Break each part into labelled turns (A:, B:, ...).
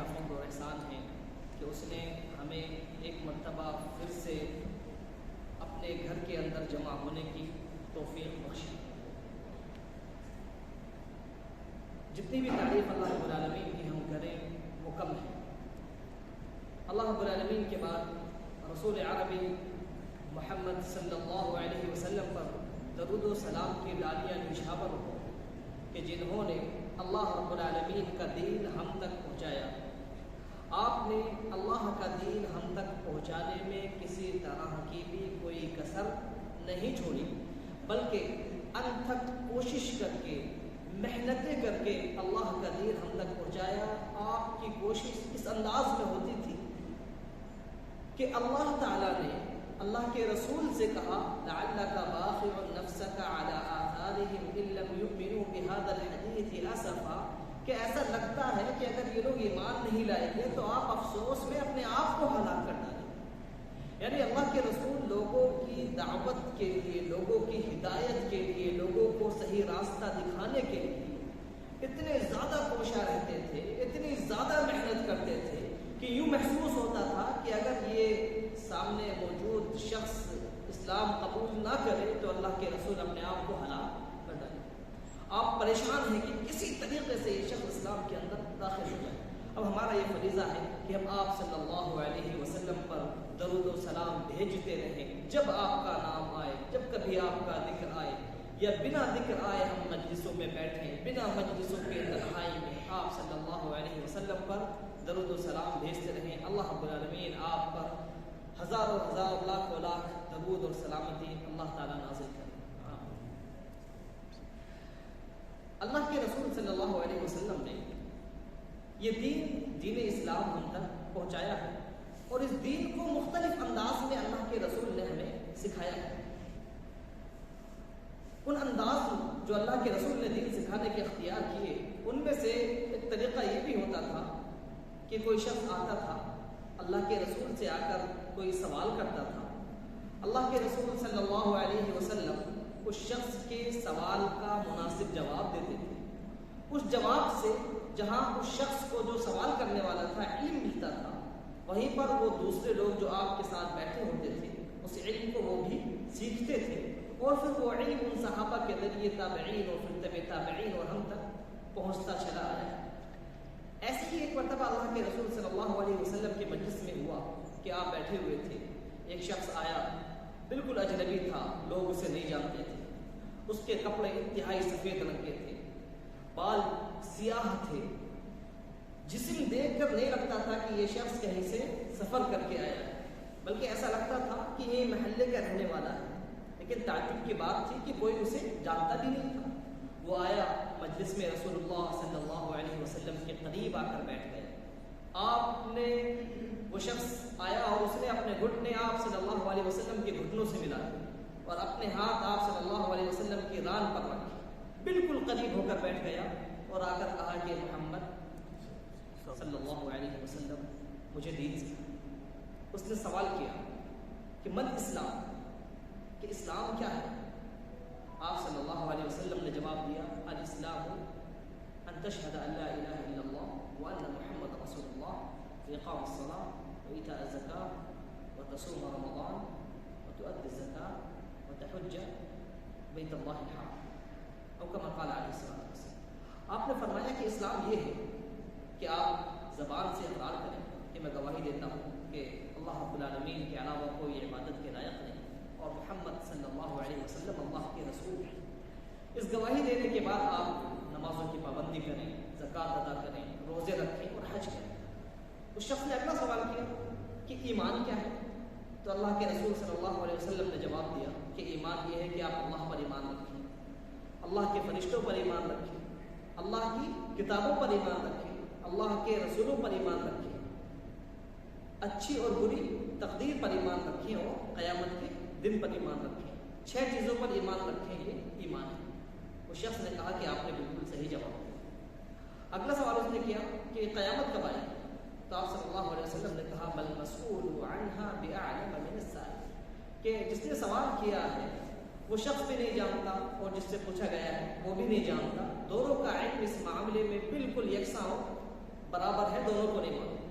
A: میرا فضل اور احسان ہے کہ اس نے ہمیں ایک مرتبہ پھر سے اپنے گھر کے اندر جمع ہونے کی توفیق بخشی۔ جتنی بھی تعریف اللہ رب العالمین کی ہم کریں وہ کم ہے۔ اللہ رب العالمین کے بعد رسول عربی محمد صلی اللہ علیہ وسلم پر درود و سلام کی ڈالیاں نچھاور ہو کہ جنہوں نے اللہ رب العالمین کا دین ہم تک پہنچایا۔ آپ نے اللہ کا دین ہم تک پہنچانے میں کسی طرح کی بھی کوئی کسر نہیں چھوڑی، بلکہ انتھک کوشش کر کے محنتیں کر کے اللہ کا دین ہم تک پہنچایا۔ آپ کی کوشش اس انداز میں ہوتی تھی کہ اللہ تعالیٰ نے اللہ کے رسول سے کہا لعلک باخع نفسک علی آثارہم ان لم یؤمنوا بہذا الحدیث اسفا، کہ ایسا لگتا ہے کہ اگر یہ لوگ ایمان نہیں لائیں گے تو آپ افسوس میں اپنے آپ کو ہلاک کر ڈالیں۔ یعنی اللہ کے رسول لوگوں کی دعوت کے لیے، لوگوں کی ہدایت کے لیے، لوگوں کو صحیح راستہ دکھانے کے لیے اتنے زیادہ کوشاں رہتے تھے، اتنی زیادہ محنت کرتے تھے کہ یوں محسوس ہوتا تھا کہ اگر یہ سامنے موجود شخص اسلام قبول نہ کرے تو اللہ کے رسول اپنے آپ کو ہلاک کر ڈالیں۔ آپ پریشان ہیں کہ کسی طریقے سے یہ شخص اسلام کے اندر داخل ہو جائے۔ اب ہمارا یہ فریضہ ہے کہ ہم آپ صلی اللہ علیہ وسلم پر درود و سلام بھیجتے رہیں۔ جب آپ کا نام آئے، جب کبھی آپ کا ذکر آئے یا بنا ذکر آئے ہم مجلسوں میں بیٹھیں، بنا مجلسوں کے تنہائی میں آپ صلی اللہ علیہ وسلم پر درود و سلام بھیجتے رہیں۔ اللہ رب العالمین آپ پر ہزاروں ہزار لاکھوں لاکھ درود اور سلامتی اللہ تعالیٰ نازل کرے۔ اللہ کے رسول صلی اللہ علیہ وسلم نے یہ دین اسلام ہم تک پہنچایا ہے، اور اس دین کو مختلف انداز میں اللہ کے رسول نے ہمیں سکھایا ہے۔ ان انداز جو اللہ کے رسول نے دین سکھانے کے اختیار کیے، ان میں سے ایک طریقہ یہ بھی ہوتا تھا کہ کوئی شخص آتا تھا، اللہ کے رسول سے آ کر کوئی سوال کرتا تھا، اللہ کے رسول صلی اللہ علیہ وسلم اس شخص کے سوال کا مناسب جواب دیتے تھے۔ اس جواب سے جہاں اس شخص کو جو سوال کرنے والا تھا علم ملتا تھا، وہیں پر وہ دوسرے لوگ جو آپ کے ساتھ بیٹھے ہوتے تھے اس علم کو وہ بھی سیکھتے تھے، اور پھر وہ علم ان صحابہ کے ذریعے تابعین اور پھر تبع تابعین اور ہم تک پہنچتا چلا آیا۔ ایسے ہی ایک مرتبہ اللہ کے رسول صلی اللہ علیہ وسلم کے مجلس میں ہوا کہ آپ بیٹھے ہوئے تھے، ایک شخص آیا، بالکل اجنبی تھا، لوگ اسے نہیں جانتے تھے، اس کے کپڑے انتہائی سفید رنگ کے تھے، بال سیاہ تھے، جسم دیکھ کر نہیں لگتا تھا کہ یہ شخص کہیں سے سفر کر کے آیا ہے، بلکہ ایسا لگتا تھا کہ یہ محلے کا رہنے والا ہے۔ لیکن تعجب کی بات تھی کہ کوئی اسے جانتا بھی نہیں تھا۔ وہ آیا مجلس میں رسول اللہ صلی اللہ علیہ وسلم کے قریب آ کر بیٹھ گئے۔ آپ نے وہ شخص آیا اور اس نے اپنے گھٹنے آپ صلی اللہ علیہ وسلم کے گھٹنوں سے ملا اور اپنے ہاتھ آپ صلی اللہ علیہ وسلم کی ران پر رکھے، بالکل قریب ہو کر بیٹھ گیا اور آ کر کہا کہ محمد صلی اللہ علیہ وسلم مجھے دین سکھا۔ اس نے سوال کیا کہ من اسلام، کہ اسلام کیا ہے؟ آپ صلی اللہ علیہ وسلم نے جواب دیا الاسلام ان تشهد ان لا الہ الا اللہ وان محمد رسول اللہ واقام الصلاة وایتاء الزکاة وتصوم رمضان وتؤدي الزکاة وتحج بیت اللہ الحرام، او کما قال علیہ الصلاۃ والسلام۔ آپ نے فرمایا کہ اسلام یہ ہے کہ آپ زبان سے اقرار کریں کہ میں گواہی دیتا ہوں کہ اللہ رب العالمین کے علاوہ کوئی عبادت کے لائق نہیں اور محمد صلی اللہ علیہ وسلم اللہ کے رسول ہیں۔ اس گواہی دینے کے بعد آپ نمازوں کی پابندی کریں، زکوٰۃ ادا کریں، روزے رکھیں اور حج کریں۔ اس شخص نے اگلا سوال کیا کہ ایمان کیا ہے؟ تو اللہ کے رسول صلی اللہ علیہ وسلم نے جواب دیا کہ ایمان یہ ہے کہ آپ اللہ پر ایمان رکھیں، اللہ کے فرشتوں پر ایمان رکھیں، اللہ کی کتابوں پر ایمان رکھیں، اللہ کے رسولوں پر ایمان رکھیں، اچھی اور بری تقدیر پر ایمان رکھیں اور قیامت کے دن پر ایمان رکھیں۔ 6 چیزوں پر ایمان رکھیں، یہ ایمان ہے۔ اس شخص نے کہا کہ آپ نے بالکل صحیح جواب دیا۔ اگلا سوال اس نے کیا کہ قیامت کب آئے؟ تو آپ صلی اللہ علیہ وسلم نے کہا بل مسئول عنہا بأعلم من السائل، کہ جس نے سوال کیا ہے وہ شخص بھی نہیں جانتا اور جس سے پوچھا گیا ہے وہ بھی نہیں جانتا، دونوں کا علم اس معاملے میں بالکل یکساں اور برابر ہے، دونوں کو نہیں مانتے۔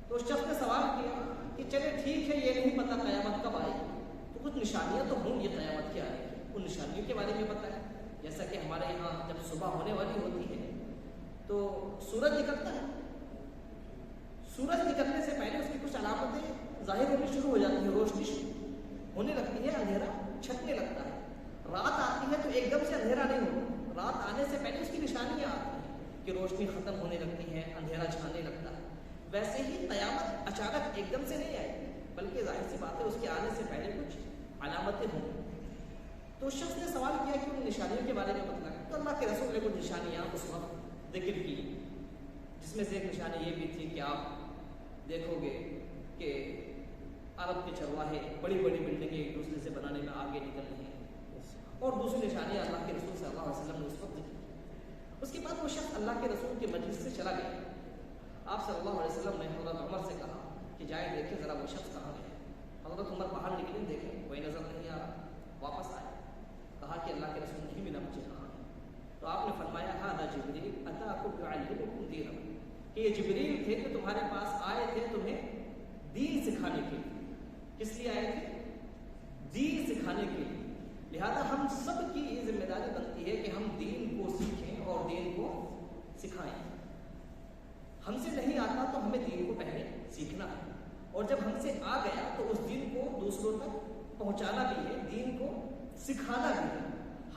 A: تو اس شخص نے سوال کیا کہ چلے ٹھیک ہے، یہ نہیں پتا قیامت کب آئے گی، تو کچھ نشانیاں تو ہوں گی قیامت کی آنے کی، ان نشانیوں کے بارے میں پتہ ہے؟ جیسا کہ ہمارے یہاں جب صبح ہونے والی ہوتی ہے تو سورج نکلتا ہے، سورج نکلنے سے پہلے اس کی کچھ علامتیں ظاہر ہونی شروع ہو جاتی ہیں، روشنی ہونے لگتی ہے، اندھیرا چھٹنے لگتا ہے۔ رات آتی ہے تو ایک دم سے اندھیرا نہیں ہوتا، رات آنے سے پہلے اس کی نشانیاں آتی ہیں کہ روشنی ختم ہونے لگتی ہے، اندھیرا چھانے لگتا ہے۔ ویسے ہی قیامت اچانک ایک دم سے نہیں آئے گی، بلکہ ظاہر سی بات ہے اس کے آنے سے پہلے کچھ علامتیں ہوں گی۔ تو اس شخص نے سوال کیا کہ ان نشانیوں کے بارے میں بتلائیں، تو اللہ کے رسول نے کچھ نشانیاں اس وقت ذکر کی، جس میں سے ایک نشانی یہ بھی تھی کہ آپ دیکھو گے کہ عرب کے چرواہے بڑی بڑی بلڈنگیں ایک دوسرے سے بنانے میں آگے نکل رہی ہیں، اور دوسری نشانیاں اللہ کے رسول صلی اللہ علیہ وسلم نے اس وقت ذکر کی۔ اس کے بعد وہ شخص اللہ کے رسول کے مجلس سے چلا گیا۔ آپ صلی اللہ علیہ وسلم نے حضرت عمر سے کہا کہ جائیں دیکھیں ذرا وہ شخص کہاں گیا۔ حضرت عمر باہر نکلے، دیکھیں کوئی نظر نہیں آ رہا، واپس آئے، کہا کہ اللہ کے رسول نہیں ملا مجھے کہاں ہے۔ تو آپ نے فرمایا ھذا جبریل اتاکم یعلمکم دینکم، کہ یہ جبریل تھے جو تمہارے پاس آئے تھے تمہیں دین سکھانے کے لیے۔ کس لیے آئے تھے؟ دین سکھانے کے لیے۔ لہذا ہم سب کی یہ ذمہ داری بنتی ہے کہ ہم دین کو سیکھیں اور دین کو سکھائیں۔ ہم سے نہیں آتا تو ہمیں دین کو پہلے سیکھنا ہے، اور جب ہم سے آ گیا تو اس دین کو دوسروں تک پہنچانا بھی ہے، دین کو سکھانا بھی ہے۔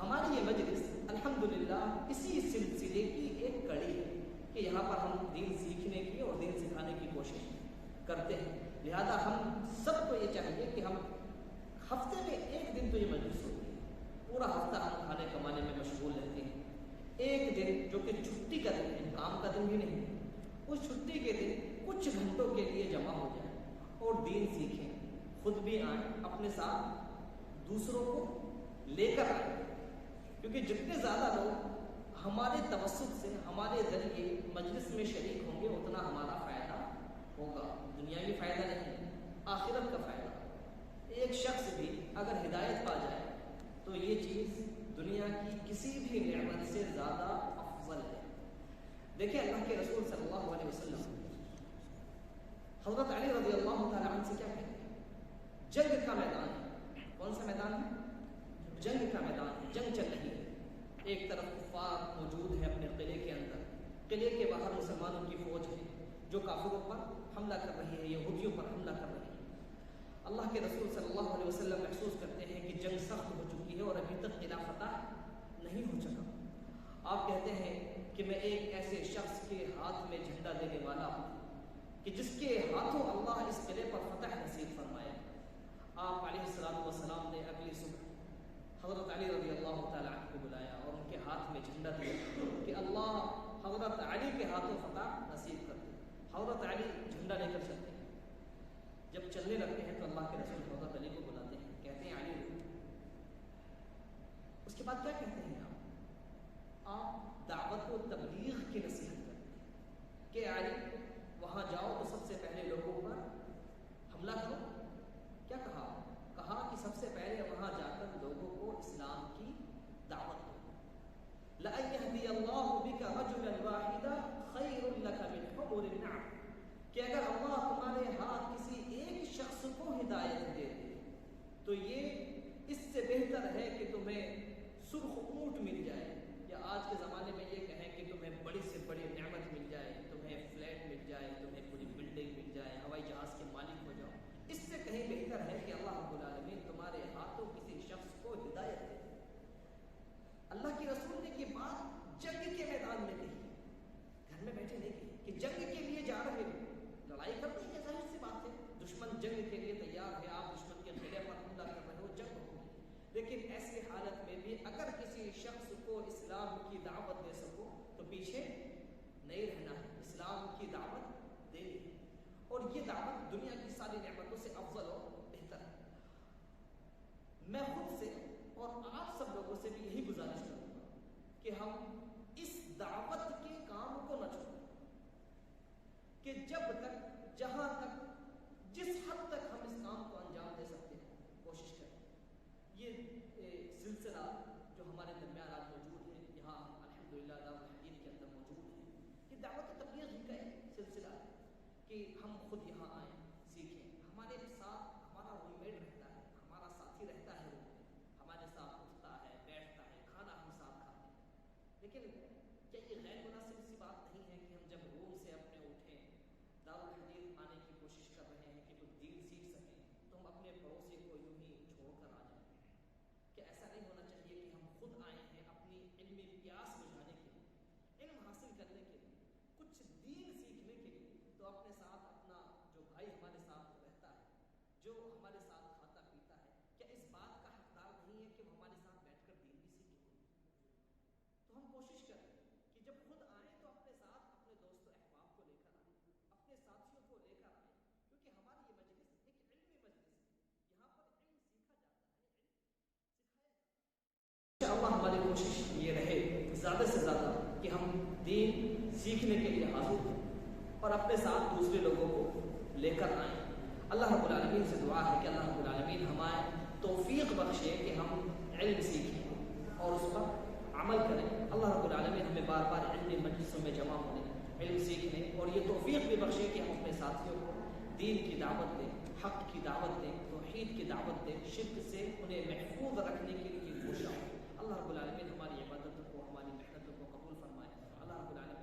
A: ہماری یہ مجلس الحمدللہ اسی سلسلے کی ایک کڑی ہے کہ یہاں پر ہم دین سیکھنے کی اور دین سکھانے کی کوشش کرتے ہیں۔ لہذا ہم سب کو یہ چاہیے کہ ہم ہفتے میں ایک دن تو یہ مجلس ہوتی ہے، پورا ہفتہ ہم کھانے کمانے میں مشغول رہتے ہیں، ایک دن جو کہ چھٹی کا دن ہے، کام کا دن بھی نہیں، اس چھٹی کے دن کچھ گھنٹوں کے لیے جمع ہو جائیں اور دین سیکھیں، خود بھی آئیں، اپنے ساتھ دوسروں کو لے کر آئیں، کیونکہ جتنے زیادہ لوگ ہمارے توسط سے ہمارے ذریعے مجلس میں شریک ہوں گے اتنا ہمارا فائدہ ہوگا، دنیاوی فائدہ نہیں، آخرت کا فائدہ۔ ایک شخص بھی اگر ہدایت پا جائے تو یہ چیز دنیا کی کسی بھی نعمت سے زیادہ افضل ہے۔ دیکھیں اللہ کے رسول صلی اللہ علیہ وسلم حضرت علی رضی اللہ تعالیٰ عنہ سے کیا کہتے ہیں؟ جنگ کا میدان ہے۔ کون سا میدان ہے؟ جنگ کا میدان ہے، جنگ چل رہی ہے، ایک طرف کفار موجود ہے اپنے قلعے کے اندر، قلعے کے باہر مسلمانوں کی فوج ہے جو کافروں پر حملہ کر رہی ہے، یہودیوں پر حملہ کر رہی ہے۔ اللہ کے رسول صلی اللہ علیہ وسلم محسوس کرتے ہیں کہ جنگ سخت ہو چکی ہے اور ابھی تک قلعہ فتح نہیں ہو چکا۔ آپ کہتے ہیں کہ میں ایک ایسے شخص کے ہاتھ میں جھنڈا دینے والا ہوں کہ جس کے ہاتھوں اللہ اس قلعے پر فتح نصیب فرمایا۔ آپ علیہ السلام نے اگلی صبح حضرت علی رضی اللہ تعالیٰ عنہ کو بلایا اور ان کے ہاتھ میں جھنڈا دیا کہ اللہ حضرت علی کے ہاتھوں فتح نصیب کر دے۔ حضرت علی جھنڈا لے کر چلتے ہیں، جب چلنے لگتے ہیں تو اللہ کے رسول حضرت علی کو بلاتے ہیں، کہتے ہیں علی رکو۔ اس کے بعد کیا کہتے ہیں آپ دعوت و تبلیغ کی نصیحت کرتے ہیں کہ علی وہاں جاؤ تو سب سے پہلے لوگوں پر حملہ کرو۔ کیا کہا؟ کہا کہ سب سے پہلے وہاں جا کر لوگوں کو اسلام کی دعوت دو۔ لَأَن يَهْدِيَ اللَّهُ بِكَ رَجُلًا وَاحِدًا خَيْرٌ لَكَ مِنْ حُمُرِ النَّعَمِ، کہ اگر اللہ تمہارے ہاتھ کسی ایک شخص کو ہدایت دے دے تو یہ اس سے بہتر ہے کہ تمہیں سرخ اونٹ مل جائے، یا آج کے زمانے میں یہ کہیں کہ تمہیں بڑی سے بڑی نعمت مل جائے، تمہیں فلیٹ مل جائے، تمہیں پوری بلڈنگ مل جائے، ہوائی جہاز کے مالک ہو جاؤ۔ اس سے کہیں بہتر ہے کہ اللہ رب العالمین تمہارے ہاتھوں کسی شخص کو ہدایت دے۔ اللہ کے رسول نے یہ بات جنگ کے میدان میں کہی، گھر میں بیٹھے نہیں کہی کہ جنگ کے لیے جا رہے ہو، لڑائی کرتے ہیں، ظاہر سی بات ہے، دشمن جنگ کے لیے تیار ہے، آپ دشمن کے قلعے پر حملہ کر رہے ہو، جنگ ہوگی۔ لیکن ایسی حالت میں بھی اگر کسی شخص کو اسلام کی دعوت دے سکو تو پیچھے نہیں رہنا ہے، اسلام کی دعوت دینی ہے، اور یہ دعوت دنیا کی ساری نعمتوں سے افضل اور بہتر ہے۔ میں خود سے اور آپ سب لوگوں سے بھی یہی گزارش کروں گا کہ ہم اس دعوت کے کام کو نہ چھوڑیں، کہ جب تک، جہاں تک، جس حد تک ہم اس کام کو انجام دے سکتے ہیں کوشش کریں۔ یہ سلسلہ جو ہمارے درمیان آج موجود ہے، یہاں الحمدللہ دار الحدیث کے اندر موجود ہے، یہ دعوت و تبلیغ کہ ہم خود یہاں آئیں سیکھیں. ہمارے ساتھ ہمارا روم میٹ رہتا ہے, ہمارا ساتھی رہتا ہے روم میں, ہمارے ساتھ اٹھتا ہے, بیٹھتا ہے, کھانا ہم ساتھ کھاتے ہیں. لیکن کیا یہ غیر مناسب سی بات نہیں ہے کہ ہم جب روم سے اپنے اٹھیں, دارالحدیث آنے کی کوشش کر رہے ہیں کہ کچھ دین سیکھ سکیں, تو ہم اپنے پڑوسی کو یوں ہی چھوڑ کر آ جائیں؟ کہ ایسا نہیں ہونا چاہیے کہ ہم خود آئے ہیں اپنی علمی پیاس بجھانے کے لیے, علم حاصل کرنے کے لیے, کچھ دین سیکھنے کے لیے, تو اپنے ساتھ اپنا جو بھائی ہمارے ساتھ رہتا ہے, جو ہمارے ساتھ کھاتا پیتا ہے, کیا اس بات کا حقدار نہیں ہے کہ وہ ہمارے ساتھ بیٹھ کر دین بھی سیکھے؟ تو ہم کوشش کریں کہ جب خود آئیں تو اپنے ساتھ اپنے دوست و احباب کو لے کر آئیں, اپنے ساتھیوں کو لے کر آئیں, کیونکہ ہماری یہ مجلس ایک علمی مجلس ہے, یہاں پر علم سیکھا جاتا ہے, علم سکھایا جاتا ہے. انشاءاللہ ہماری کوشش یہ رہے زیادہ سے زیادہ کہ ہم دین سیکھنے کے لیے حاضر ہوں اور اپنے ساتھ دوسرے لوگوں کو لے کر آئیں. اللہ رب العالمین سے دعا ہے کہ اللہ رب العالمین ہمیں توفیق بخشے کہ ہم علم سیکھیں اور اس پر عمل کریں. اللہ رب العالمین ہمیں بار بار علمی مجلسوں میں جمع ہونے, علم سیکھنے اور یہ توفیق بھی بخشے کہ ہم اپنے ساتھیوں کو دین کی دعوت دیں, حق کی دعوت دیں, توحید کی دعوت دیں, شرک سے انہیں محفوظ رکھنے کے لیے کوشش. اللہ رب العالمین ہماری عبادتوں کو, ہماری محنتوں کو قبول فرمائے. اللہ رب العالمین